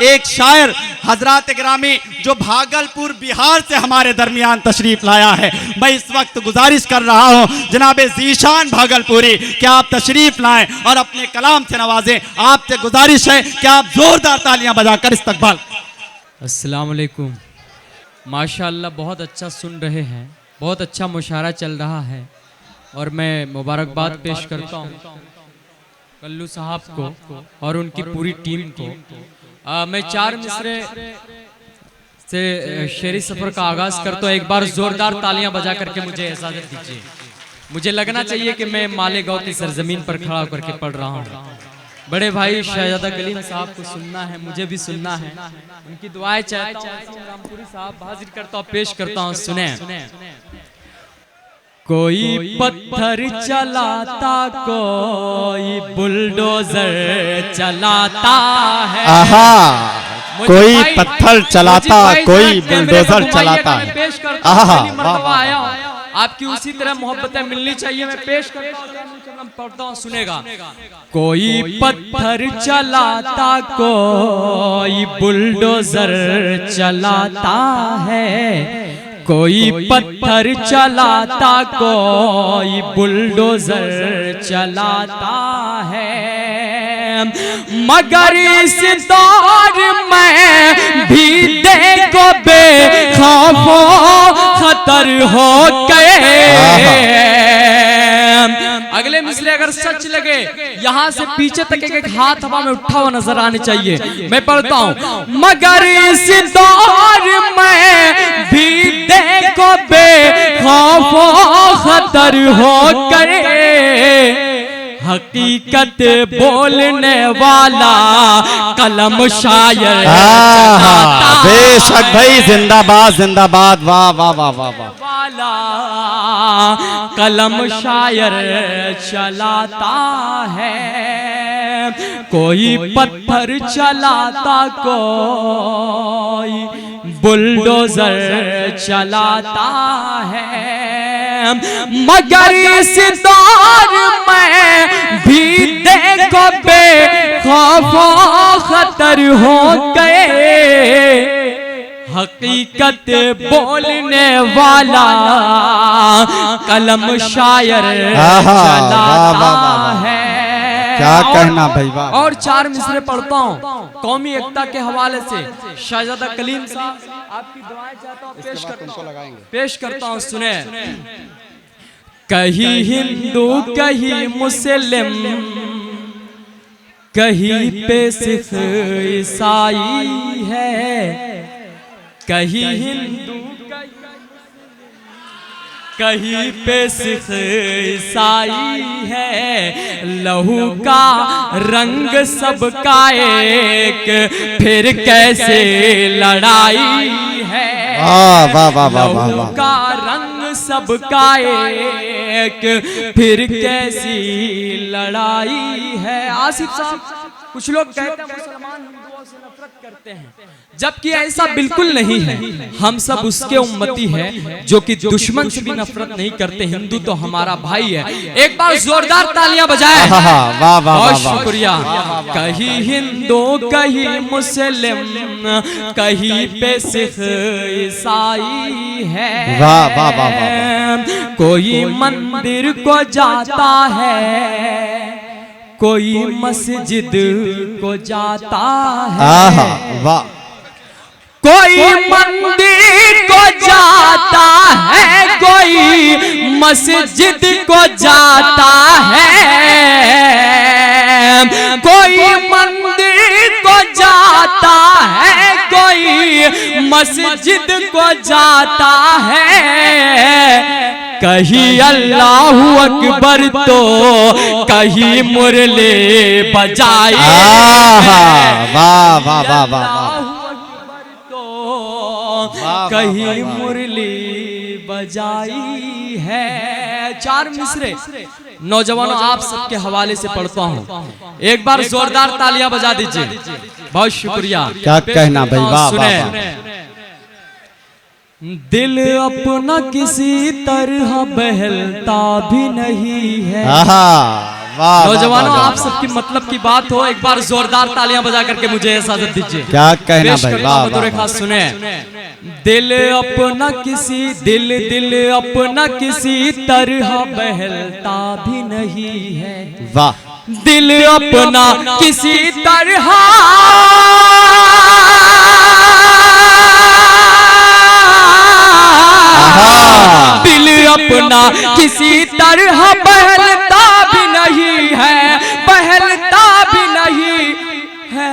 एक शायर हजरात गिरामी जो भागलपुर बिहार से हमारे दरमियान तशरीफ लाया है, मैं इस वक्त गुजारिश कर रहा हूँ जनाब ज़ीशान भागलपुरी कि आप तशरीफ लाएं और अपने कलाम से नवाजें। आपसे गुजारिश है कि आप जोरदार तालियां बजाकर इस्तकबाल। अस्सलाम वालेकुम। माशाअल्लाह बहुत अच्छा सुन रहे हैं, बहुत अच्छा मुशायरा चल रहा है और मैं मुबारकबाद पेश करता हूँ कल्लू साहब को और उनकी पूरी टीम को। मैं 4 मिसरे से शेरी सफ़र का आगाज़ करता हूँ। एक बार ज़ोरदार तालियां बजा करके मुझे इजाज़त दीजिए। मुझे लगना चाहिए कि मैं मालेगांव की सरजमीन पर खड़ा होकर के पढ़ रहा हूँ। बड़े भाई शहजादा कलीम साहब को सुनना है, मुझे भी सुनना है, उनकी दुआएं चाहता हूँ। रामपुरी साहब हाजिर करता हूँ, पेश करता हूँ, सुने। कोई पत्थर चलाता, कोई बुलडोजर चलाता है। आहा, कोई पत्थर चलाता, कोई बुलडोजर चलाता है। आहा, आपकी उसी तरह मोहब्बतें मिलनी चाहिए। मैं पेश करता हूँ, पढ़ता हूँ, सुनेगा। कोई पत्थर चलाता, कोई बुलडोजर चलाता है। कोई पत्थर चलाता, कोई बुलडोजर चलाता है, मगर इस दौर में भी देखो बेखौफो खतर हो गए। अगले मिसरे अगर सच लगे यहाँ से पीछे तक एक हाथ हवा में उठा हुआ नजर आने चाहिए। मैं पढ़ता हूँ, मगर इस दौर में भी देखो बेखौफो खतर हो गए। हकीकत बोलने वाला कलम शायर। बेशक भाई, जिंदाबाद जिंदाबाद, वाह वाह वाह वाह वाह। वाला कलम शायर चलाता है। कोई पत्थर चलाता, कोई बुलडोजर चलाता है, मगर इस दौर में भी देखो बेखौफो खतर हो गए। हकीकत बोलने वाला कलम शायर चलाता है। क्या कहना भाई, वाह। और 4 मिसरे पढ़ता हूँ कौमी एकता के हवाले से। शहजादा कलीम साहब आपकी दुआएं चाहता हूँ, पेश करता हूँ, सुने। कहीं हिंदू कहीं मुस्लिम, कहीं पे सिख ईसाई है। कहीं हिंदू कहीं पे सिख ईसाई है। लहू का रंग सबका एक, फिर कैसे लड़ाई है। लहू का रंग सबका एक, फिर कैसी लड़ाई है। आसिफ साहब, कुछ लोग कहते हैं मुसलमान हिंदुओं से नफरत करते हैं, जबकि ऐसा बिल्कुल नहीं है। हम सब उसके उम्मती हैं जो कि दुश्मन से भी नफरत नहीं करते। हिंदू तो हमारा भाई है। एक बार जोरदार तालियां बजाएं। बहुत शुक्रिया। कहीं हिंदू कहीं मुस्लिम, कहीं पे सिख ईसाई है। कोई मंदिर को जाता है, कोई मस्जिद को जाता है। वाह। कोई मंदिर को जाता है, कोई मस्जिद को जाता है। कोई मंदिर को जाता है, कोई मस्जिद को जाता है। कहीं अल्लाहू अकबर तो कहीं मुरली बजाई। वाह वाह वाह वाह। कहीं मुरली बजाई है। 4 मिसरे नौजवानों आप सबके हवाले से पढ़ता हूँ। एक बार जोरदार तालियां बजा दीजिए। बहुत शुक्रिया। क्या कहना भाई, वाह वाह। दिल अपना किसी तरह बहलता भी नहीं है। वाह, नौजवानों, वाह, आप सबकी मतलब की बात हो, एक बार जोरदार तालियां बजा करके मुझे इजाजत दीजिए। क्या कहना पेश भाई, करता वाह हूं मधुर वाह, खास सुने। दिल अपना किसी दिल अपना किसी तरह बहलता भी नहीं है। वाह दिल अपना किसी तरह दिल अपना किसी तरह बहलता भी नहीं है, बहलता भी नहीं है।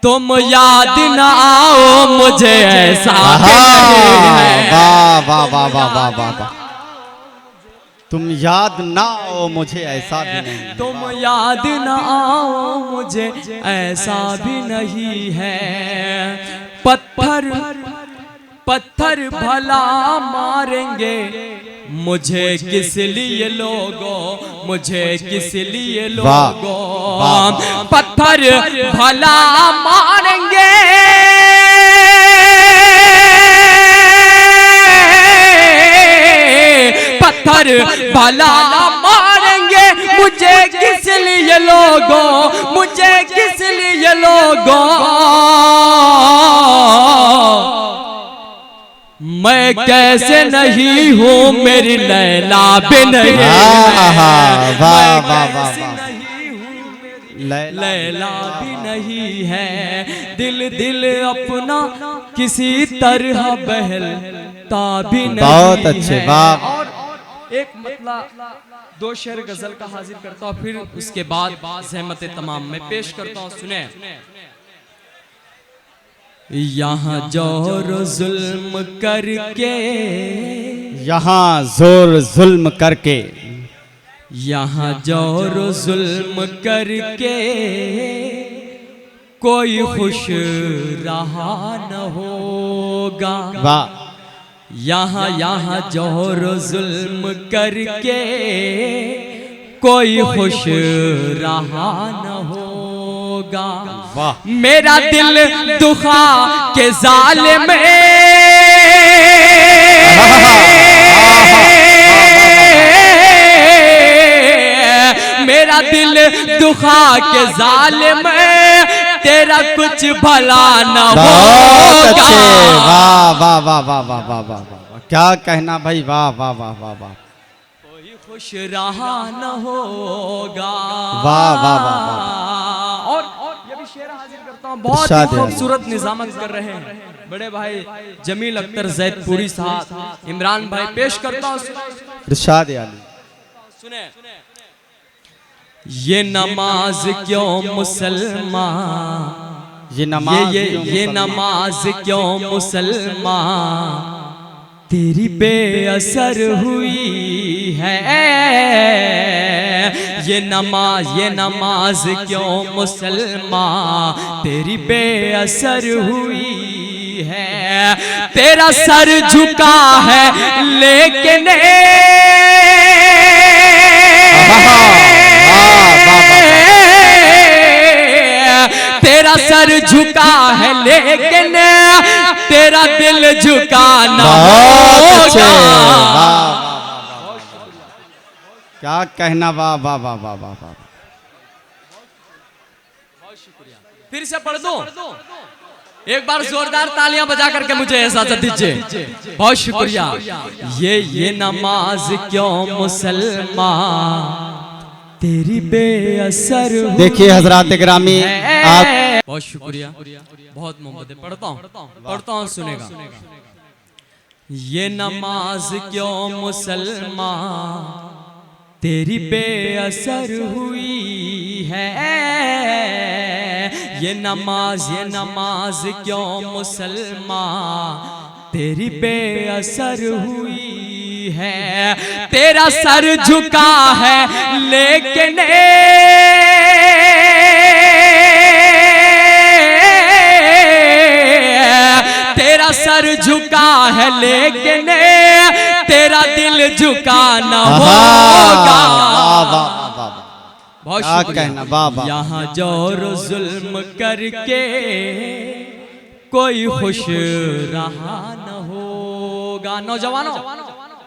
तुम याद न आओ मुझे ऐसा भी नहीं है। वाह वाह वाह वाह वाह वाह वाह, तुम याद ना आओ मुझे ऐसा भी नहीं। तुम याद न आओ मुझे ऐसा भी नहीं है। पत्थर पत्थर भला मारेंगे मुझे किस लिए लोगों, मुझे किस लिए लोगों। पत्थर भला मारेंगे पत्थर भला मारेंगे मुझे किस लिए लोगों, मुझे किस लिए लोगों। मैं कैसे नहीं हूँ मेरी लैला भी नहीं है। वाह वाह वाह, लैला भी नहीं है। दिल अपना किसी तरह बहलता भी नहीं। बहुत अच्छे, वाह। और एक मतलब दो शेर गजल का हाजिर करता हूँ, फिर उसके बाद ज़हमत तमाम में पेश करता हूँ। सुने। यहाँ जोर जुल्म करके, यहाँ जोर जुल्म करके, यहाँ जोर जुल्म करके कोई खुश रहा न होगा। वाह यहाँ जोर जुल्म करके कोई खुश रहा न होगा। वाह मेरा दिल दुखा के जालिम मेरा दिल दुखा के जालिम तेरा कुछ भला न होगा। वाह वाह वाह वाह वाह वाह वाह वाह, क्या कहना भाई, वाह वाह वाह वाह वाह। कोई खुश रहा न होगा। वाह वाह वाह वाह। और ये भी शेर हाजिर करता हूँ, बहुत ही खूबसूरत निजामत कर रहे हैं बड़े भाई जमील अख्तर जैदपुरी साहब, इमरान भाई। पेश करता हूँ, इरशाद आली। सुने। ये नमाज क्यों मुसलमान, ये नमाज ये नमाज क्यों मुसलमान तेरी बेअसर हुई है। ये नमाज क्यों मुसलमान तेरी बेअसर हुई है। तेरा सर झुका है लेकिन तेरा सर झुका है लेकिन तेरा दिल झुका न होगा। क्या कहना, वाह वाह वाह वाह वाह वाह। फिर से पढ़ दो, एक बार जोरदार तालियां बजा करके मुझे इजाजत दीजिए। बहुत शुक्रिया। ये नमाज क्यों मुसलमान तेरी बेअसर। देखिए हजरात गिरामी, आप बहुत शुक्रिया, बहुत मोहब्बत। पढ़ता हूँ सुनेगा। ये नमाज क्यों मुसलमान तेरी बेअसर हुई है। ये नमाज क्यों मुसलमान तेरी बेअसर हुई है। तेरा सर झुका है लेकिन तेरा सर झुका है लेकिन तेरा दिल झुका न होगा। बहुत कहना, वाह वाह। यहाँ जोर जुल्म करके कोई खुश रहा न होगा। नौजवानों,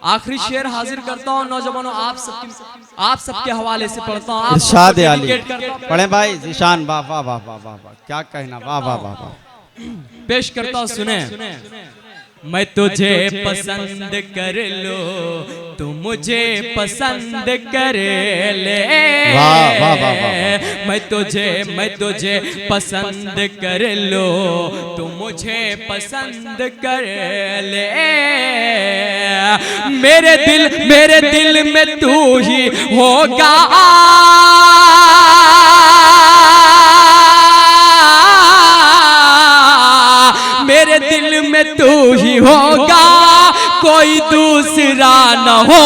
आखिरी शेर हाजिर करता हूँ नौजवानों, आप सबके हवाले से पढ़ता हूँ। इरशाद आली पढ़े भाई जीशान, वाह वाह वाह वाह वाह वाह, क्या कहना, वाह वाह वाह वाह। पेश करता हूँ, सुने। मैं तुझे पसंद कर लो, तू मुझे पसंद कर ले। वाह वाह वाह वाह। मैं तुझे पसंद कर लो, तू मुझे पसंद कर ले। मेरे दिल में तू ही होगा, मेरे दिल में तू ही होगा, कोई दूसरा न हो।